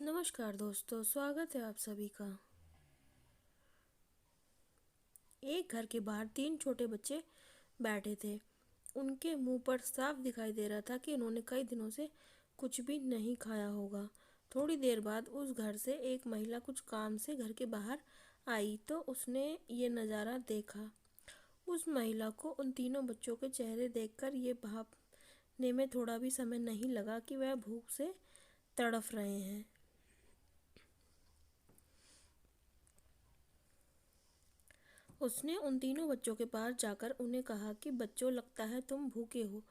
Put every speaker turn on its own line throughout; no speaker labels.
नमस्कार दोस्तों, स्वागत है आप सभी का। एक घर के बाहर तीन छोटे बच्चे बैठे थे। उनके मुंह पर साफ दिखाई दे रहा था कि उन्होंने कई दिनों से कुछ भी नहीं खाया होगा। थोड़ी देर बाद उस घर से एक महिला कुछ काम से घर के बाहर आई तो उसने ये नज़ारा देखा। उस महिला को उन तीनों बच्चों के चेहरे देखकर ये भापने में थोड़ा भी समय नहीं लगा कि वह भूख से तड़फ रहे हैं। उसने उन तीनों बच्चों के पास जाकर उन्हें कहा कि बच्चों, लगता है तुम भूखे हो।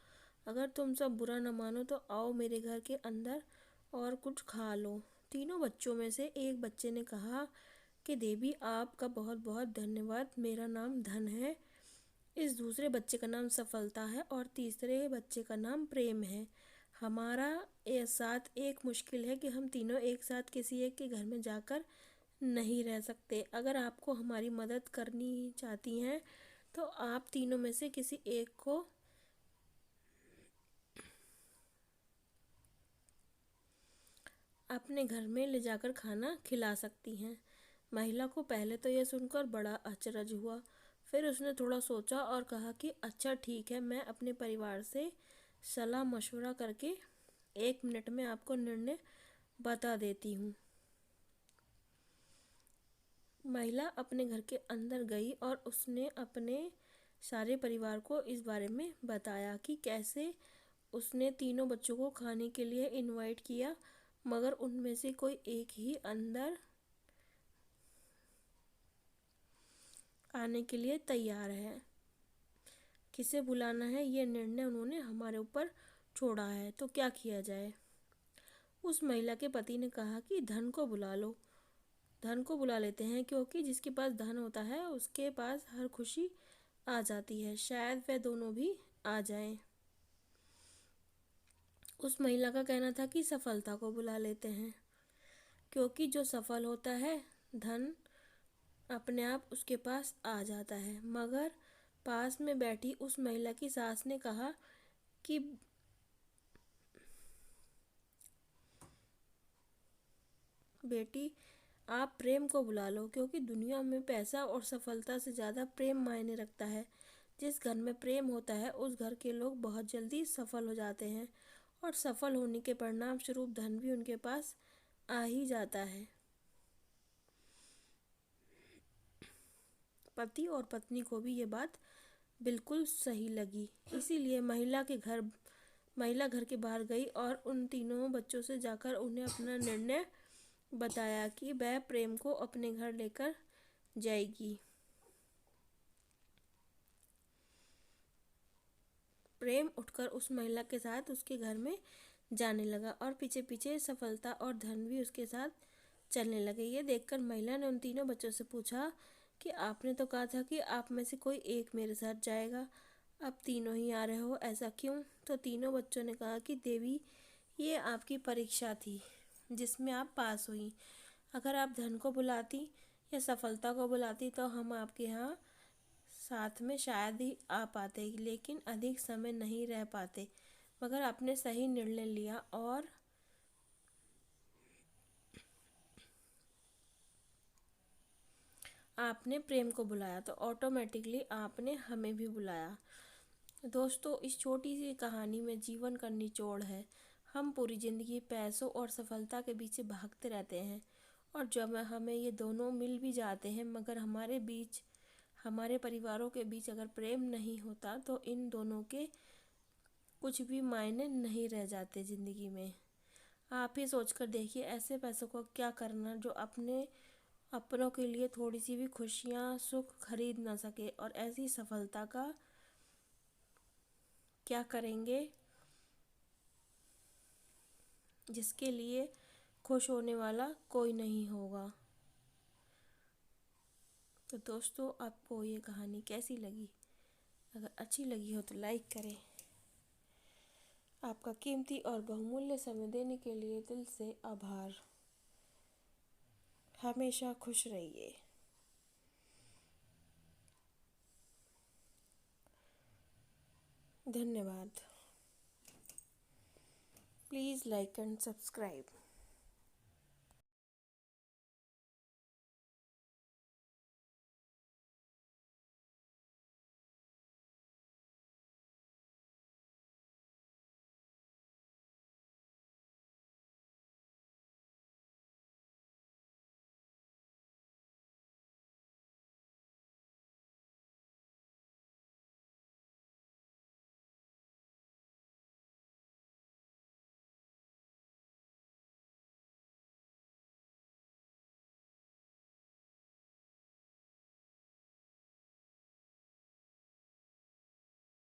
अगर तुम सब बुरा न मानो तो आओ मेरे घर के अंदर और कुछ खा लो। तीनों बच्चों में से एक बच्चे ने कहा कि देवी, आपका बहुत बहुत धन्यवाद, मेरा नाम धन है। इस दूसरे बच्चे का नाम सफलता है और तीसरे बच्चे का नाम प्रेम है। हमारा ये साथ एक मुश्किल है कि हम तीनों एक साथ किसी एक के घर में जाकर नहीं रह सकते। अगर आपको हमारी मदद करनी चाहती हैं तो आप तीनों में से किसी एक को अपने घर में ले जाकर खाना खिला सकती हैं। महिला को पहले तो यह सुनकर बड़ा अचरज हुआ। फिर उसने थोड़ा सोचा और कहा कि अच्छा ठीक है, मैं अपने परिवार से सलाह मशवरा करके 1 मिनट में आपको निर्णय बता देती हूँ। महिला अपने घर के अंदर गई और उसने अपने सारे परिवार को इस बारे में बताया कि कैसे उसने तीनों बच्चों को खाने के लिए इनवाइट किया, मगर उनमें से कोई एक ही अंदर आने के लिए तैयार है। किसे बुलाना है ये निर्णय उन्होंने हमारे ऊपर छोड़ा है, तो क्या किया जाए। उस महिला के पति ने कहा कि धन को बुला लो। धन को बुला लेते हैं, क्योंकि जिसके पास धन होता है उसके पास हर खुशी आ जाती है। शायद वह दोनों भी आ जाएं। उस महिला का कहना था कि सफलता को बुला लेते हैं, क्योंकि जो सफल होता है धन अपने आप उसके पास आ जाता है। मगर पास में बैठी उस महिला की सास ने कहा कि बेटी, आप प्रेम को बुला लो, क्योंकि दुनिया में पैसा और सफलता से ज़्यादा प्रेम मायने रखता है। जिस घर में प्रेम होता है उस घर के लोग बहुत जल्दी सफल हो जाते हैं और सफल होने के परिणाम स्वरूप धन भी उनके पास आ ही जाता है। पति और पत्नी को भी ये बात बिल्कुल सही लगी। इसीलिए महिला घर के बाहर गई और उन तीनों बच्चों से जाकर उन्हें अपना निर्णय बताया कि वह प्रेम को अपने घर लेकर जाएगी। प्रेम उठकर उस महिला के साथ उसके घर में जाने लगा और पीछे पीछे सफलता और धन भी उसके साथ चलने लगे। ये देखकर महिला ने उन तीनों बच्चों से पूछा कि आपने तो कहा था कि आप में से कोई एक मेरे साथ जाएगा, अब तीनों ही आ रहे हो, ऐसा क्यों। तो तीनों बच्चों ने कहा कि देवी, ये आपकी परीक्षा थी जिसमें आप पास हुई। अगर आप धन को बुलाती या सफलता को बुलाती तो हम आपके यहाँ साथ में शायद ही आ पाते, लेकिन अधिक समय नहीं रह पाते। मगर आपने सही निर्णय लिया और आपने प्रेम को बुलाया, तो ऑटोमेटिकली आपने हमें भी बुलाया। दोस्तों, इस छोटी सी कहानी में जीवन का निचोड़ है। हम पूरी ज़िंदगी पैसों और सफलता के पीछे भागते रहते हैं, और जब हमें ये दोनों मिल भी जाते हैं मगर हमारे परिवारों के बीच अगर प्रेम नहीं होता तो इन दोनों के कुछ भी मायने नहीं रह जाते ज़िंदगी में। आप ही सोच कर देखिए, ऐसे पैसों को क्या करना जो अपनों के लिए थोड़ी सी भी खुशियाँ सुख खरीद ना सके, और ऐसी सफलता का क्या करेंगे जिसके लिए खुश होने वाला कोई नहीं होगा। तो दोस्तों, आपको ये कहानी कैसी लगी? अगर अच्छी लगी हो तो लाइक करें। आपका कीमती और बहुमूल्य समय देने के लिए दिल से आभार। हमेशा खुश रहिए। धन्यवाद। Please like and subscribe.